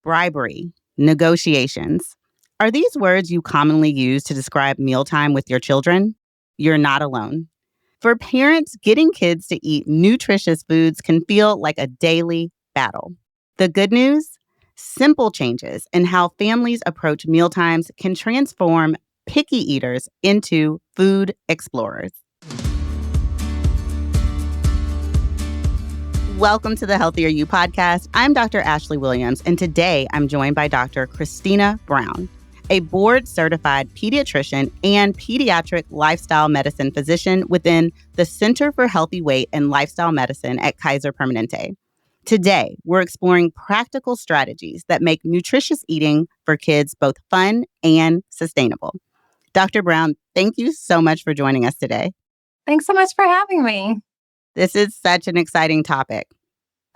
bribery, negotiations. Are these words you commonly use to describe mealtime with your children? You're not alone. For parents, getting kids to eat nutritious foods can feel like a daily battle. The good news? Simple changes in how families approach mealtimes can transform picky eaters into food explorers. Welcome to the Healthier You podcast. I'm Dr. Ashlee Williams, and today I'm joined by Dr. Christina Brown, a board-certified pediatrician and pediatric lifestyle medicine physician within the Center for Healthy Weight and Lifestyle Medicine at Kaiser Permanente. Today, we're exploring practical strategies that make nutritious eating for kids both fun and sustainable. Dr. Brown, thank you so much for joining us today. Thanks so much for having me. This is such an exciting topic.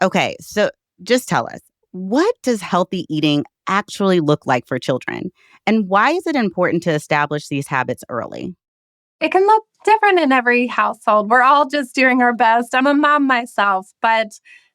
Okay, so just tell us, what does healthy eating actually look like for children? And why is it important to establish these habits early? It can look different in every household. We're all just doing our best. I'm a mom myself, but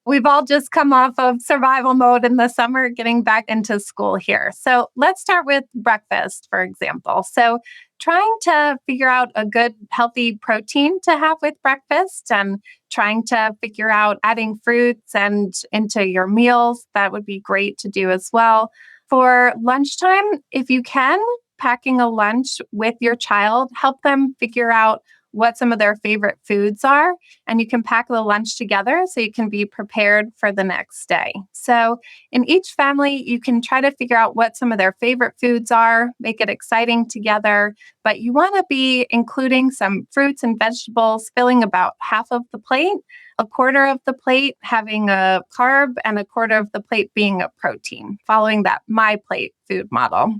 we've all just come off of survival mode in the summer, getting back into school here. So let's start with breakfast, for example. So trying to figure out a good, healthy protein to have with breakfast and trying to figure out adding fruits and into your meals, that would be great to do as well. For lunchtime, if you can, packing a lunch with your child, help them figure out what some of their favorite foods are, and you can pack the lunch together so you can be prepared for the next day. So in each family, you can try to figure out what some of their favorite foods are, make it exciting together, but you want to be including some fruits and vegetables, filling about half of the plate, a quarter of the plate having a carb, and a quarter of the plate being a protein, following that My Plate food model.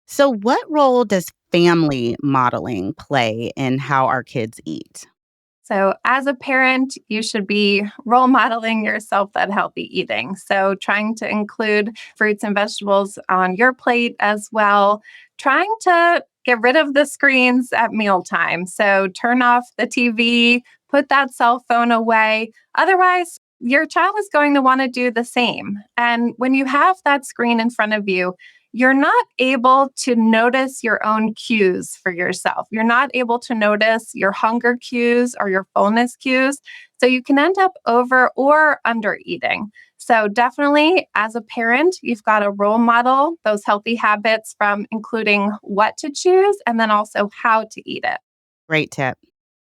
So what role does family modeling play in how our kids eat? So as a parent, you should be role modeling yourself that healthy eating. So trying to include fruits and vegetables on your plate as well. Trying to get rid of the screens at mealtime. So turn off the TV, put that cell phone away. Otherwise, your child is going to want to do the same. And when you have that screen in front of you, you're not able to notice your own cues for yourself. You're not able to notice your hunger cues or your fullness cues. So you can end up over or under eating. So definitely as a parent, you've got to role model those healthy habits from including what to choose and then also how to eat it. Great tip.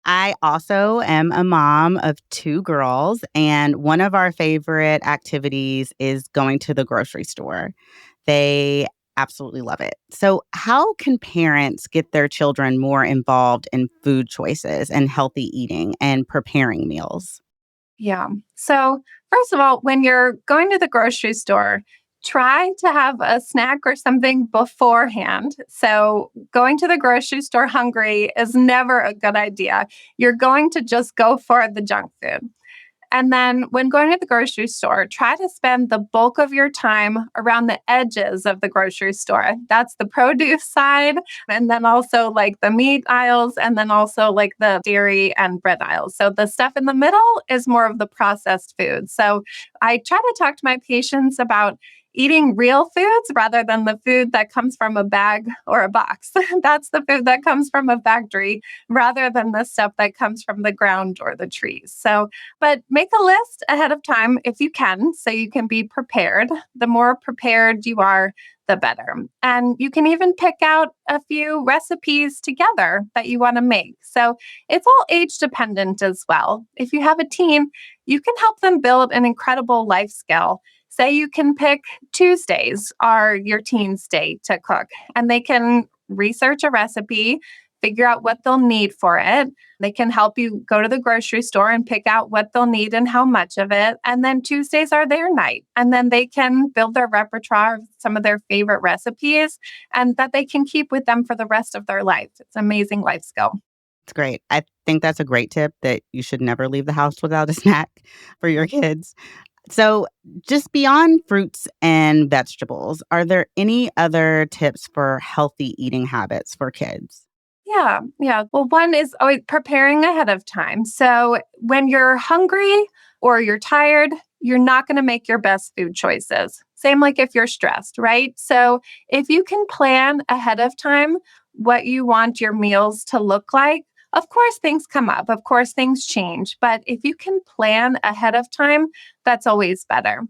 I also am a mom of two girls, and one of our favorite activities is going to the grocery store. They absolutely love it. So, how can parents get their children more involved in food choices and healthy eating and preparing meals? Yeah. So, first of all, when you're going to the grocery store, try to have a snack or something beforehand. So, going to the grocery store hungry is never a good idea. You're going to just go for the junk food. And then when going to the grocery store, try to spend the bulk of your time around the edges of the grocery store. That's the produce side, and then also like the meat aisles, and then also like the dairy and bread aisles. So the stuff in the middle is more of the processed food. So I try to talk to my patients about eating real foods rather than the food that comes from a bag or a box. That's the food that comes from a factory rather than the stuff that comes from the ground or the trees. So, but make a list ahead of time if you can, so you can be prepared. The more prepared you are, the better. And you can even pick out a few recipes together that you want to make. So it's all age dependent as well. If you have a teen, you can help them build an incredible life skill. Say you can pick Tuesdays are your teen's day to cook, and they can research a recipe, figure out what they'll need for it. They can help you go to the grocery store and pick out what they'll need and how much of it. And then Tuesdays are their night. And then they can build their repertoire of some of their favorite recipes and that they can keep with them for the rest of their life. It's an amazing life skill. It's great. I think that's a great tip that you should never leave the house without a snack for your kids. So, just beyond fruits and vegetables, are there any other tips for healthy eating habits for kids? Yeah. Well, one is always preparing ahead of time. So when you're hungry or you're tired, you're not going to make your best food choices. Same like if you're stressed, right? So if you can plan ahead of time what you want your meals to look like, of course things come up, of course things change, but if you can plan ahead of time, that's always better.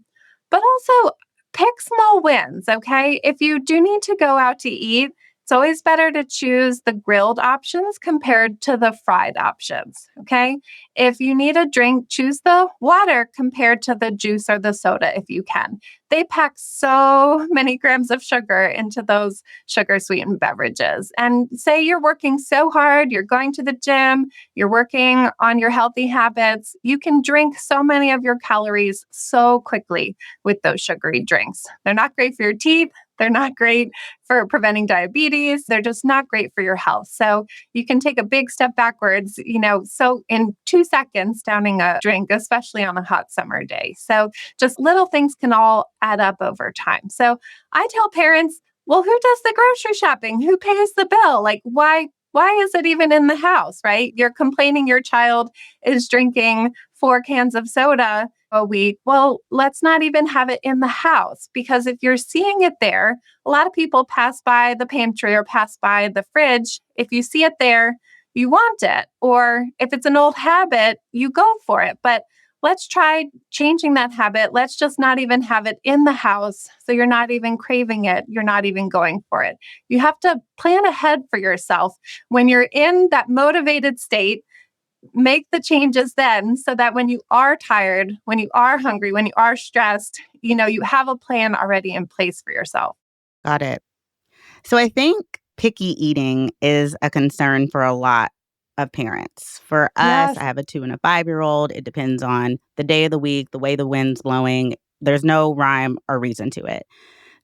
But also pick small wins, okay? If you do need to go out to eat, it's always better to choose the grilled options compared to the fried options, okay? If you need a drink, choose the water compared to the juice or the soda if you can. They pack so many grams of sugar into those sugar sweetened beverages. And say you're working so hard, you're going to the gym, you're working on your healthy habits, you can drink so many of your calories so quickly with those sugary drinks. They're not great for your teeth. They're not great for preventing diabetes. They're just not great for your health. So you can take a big step backwards, so in 2 seconds downing a drink, especially on a hot summer day. So just little things can all add up over time. So I tell parents, well, who does the grocery shopping? Who pays the bill? Like, why is it even in the house, right? You're complaining your child is drinking 4 cans of soda a week. Well, let's not even have it in the house, because if you're seeing it there, a lot of people pass by the pantry or pass by the fridge. If you see it there, you want it. Or if it's an old habit, you go for it. But let's try changing that habit. Let's just not even have it in the house. So you're not even craving it. You're not even going for it. You have to plan ahead for yourself. When you're in that motivated state, make the changes then, so that when you are tired, when you are hungry, when you are stressed, you have a plan already in place for yourself. Got it. So I think picky eating is a concern for a lot of parents. For us, Yes. I have a 2 and a 5-year-old. It depends on the day of the week, the way the wind's blowing. There's no rhyme or reason to it.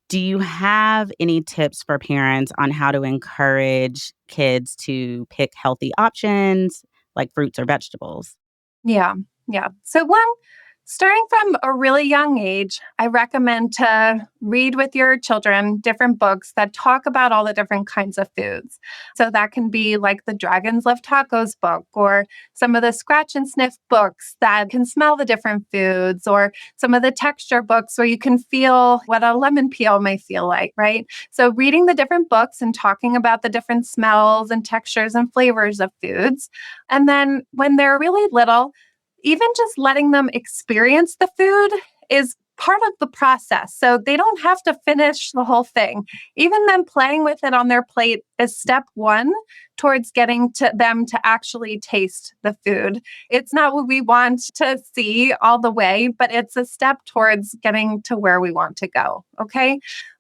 Do you have any tips for parents on how to encourage kids to pick healthy options like fruits or vegetables? Yeah. Yeah. So starting from a really young age, I recommend to read with your children different books that talk about all the different kinds of foods. So that can be like the Dragons Love Tacos book, or some of the scratch and sniff books that can smell the different foods, or some of the texture books where you can feel what a lemon peel may feel like, right? So reading the different books and talking about the different smells and textures and flavors of foods. And then when they're really little, even just letting them experience the food is part of the process. So they don't have to finish the whole thing. Even them playing with it on their plate is step one towards getting to them to actually taste the food. It's not what we want to see all the way, but it's a step towards getting to where we want to go. Okay.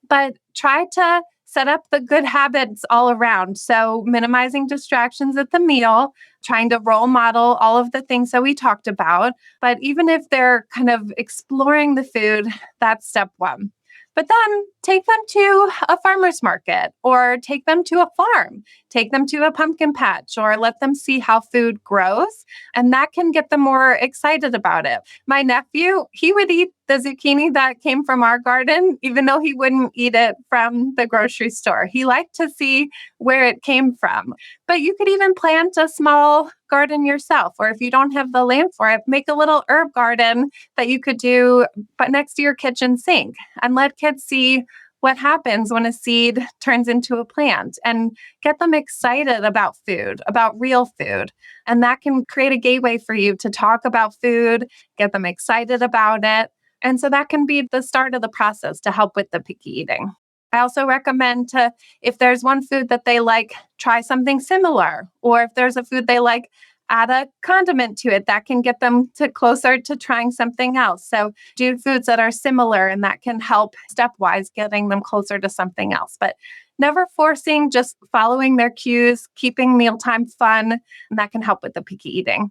But try to set up the good habits all around. So minimizing distractions at the meal, trying to role model all of the things that we talked about. But even if they're kind of exploring the food, that's step one. But then take them to a farmer's market, or take them to a farm, take them to a pumpkin patch, or let them see how food grows. And that can get them more excited about it. My nephew, he would eat the zucchini that came from our garden, even though he wouldn't eat it from the grocery store. He liked to see where it came from. But you could even plant a small garden yourself, or if you don't have the land for it, make a little herb garden that you could do but next to your kitchen sink, and let kids see what happens when a seed turns into a plant, and get them excited about food, about real food. And that can create a gateway for you to talk about food, get them excited about it. And so that can be the start of the process to help with the picky eating. I also recommend to, if there's one food that they like, try something similar. Or if there's a food they like, add a condiment to it that can get them to closer to trying something else. So do foods that are similar, and that can help stepwise getting them closer to something else. But never forcing, just following their cues, keeping mealtime fun, and that can help with the picky eating.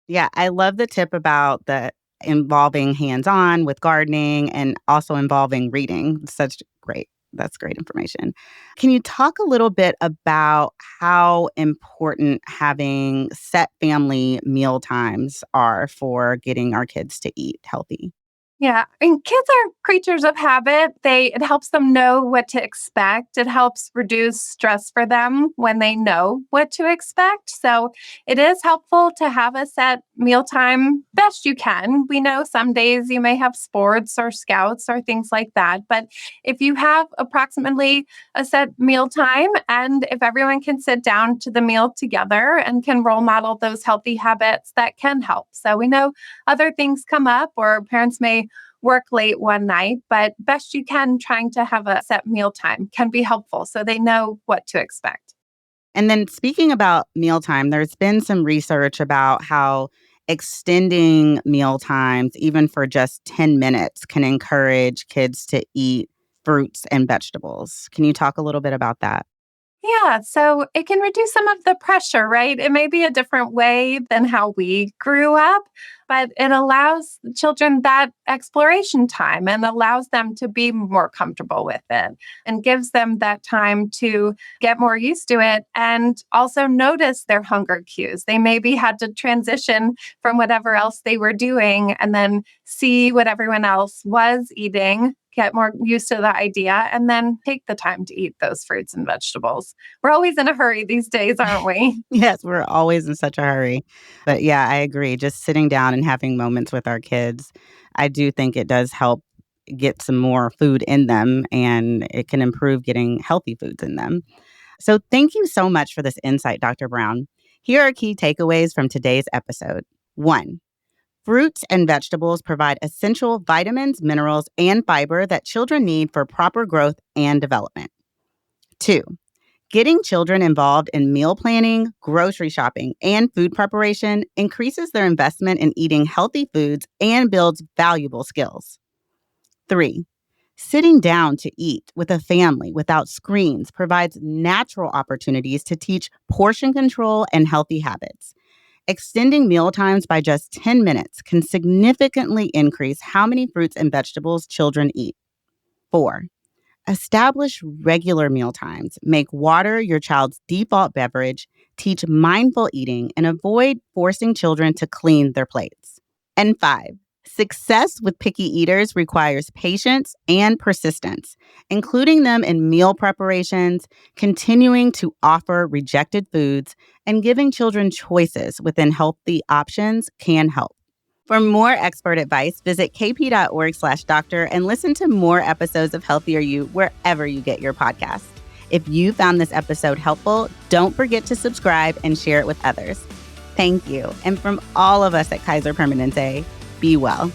Yeah, I love the tip about the involving hands-on with gardening and also involving reading. That's great information. Can you talk a little bit about how important having set family meal times are for getting our kids to eat healthy? Yeah, and kids are creatures of habit. It helps them know what to expect. It helps reduce stress for them when they know what to expect. So it is helpful to have a set mealtime best you can. We know some days you may have sports or scouts or things like that, but if you have approximately a set mealtime and if everyone can sit down to the meal together and can role model those healthy habits, that can help. So we know other things come up or parents may work late one night, but best you can trying to have a set meal time can be helpful so they know what to expect. And then speaking about mealtime, there's been some research about how extending meal times, even for just 10 minutes, can encourage kids to eat fruits and vegetables. Can you talk a little bit about that? Yeah, so it can reduce some of the pressure, right? It may be a different way than how we grew up, but it allows children that exploration time and allows them to be more comfortable with it and gives them that time to get more used to it and also notice their hunger cues. They maybe had to transition from whatever else they were doing and then see what everyone else was eating, get more used to the idea, and then take the time to eat those fruits and vegetables. We're always in a hurry these days, aren't we? Yes, we're always in such a hurry. But yeah, I agree. Just sitting down and having moments with our kids, I do think it does help get some more food in them and it can improve getting healthy foods in them. So thank you so much for this insight, Dr. Brown. Here are key takeaways from today's episode. 1. Fruits and vegetables provide essential vitamins, minerals, and fiber that children need for proper growth and development. 2. Getting children involved in meal planning, grocery shopping, and food preparation increases their investment in eating healthy foods and builds valuable skills. 3. Sitting down to eat with a family without screens provides natural opportunities to teach portion control and healthy habits. Extending meal times by just 10 minutes can significantly increase how many fruits and vegetables children eat. 4. Establish regular meal times. Make water your child's default beverage, teach mindful eating, and avoid forcing children to clean their plates. And 5, success with picky eaters requires patience and persistence, including them in meal preparations, continuing to offer rejected foods, and giving children choices within healthy options can help. For more expert advice, visit kp.org/doctor and listen to more episodes of Healthier You wherever you get your podcasts. If you found this episode helpful, don't forget to subscribe and share it with others. Thank you. And from all of us at Kaiser Permanente, be well.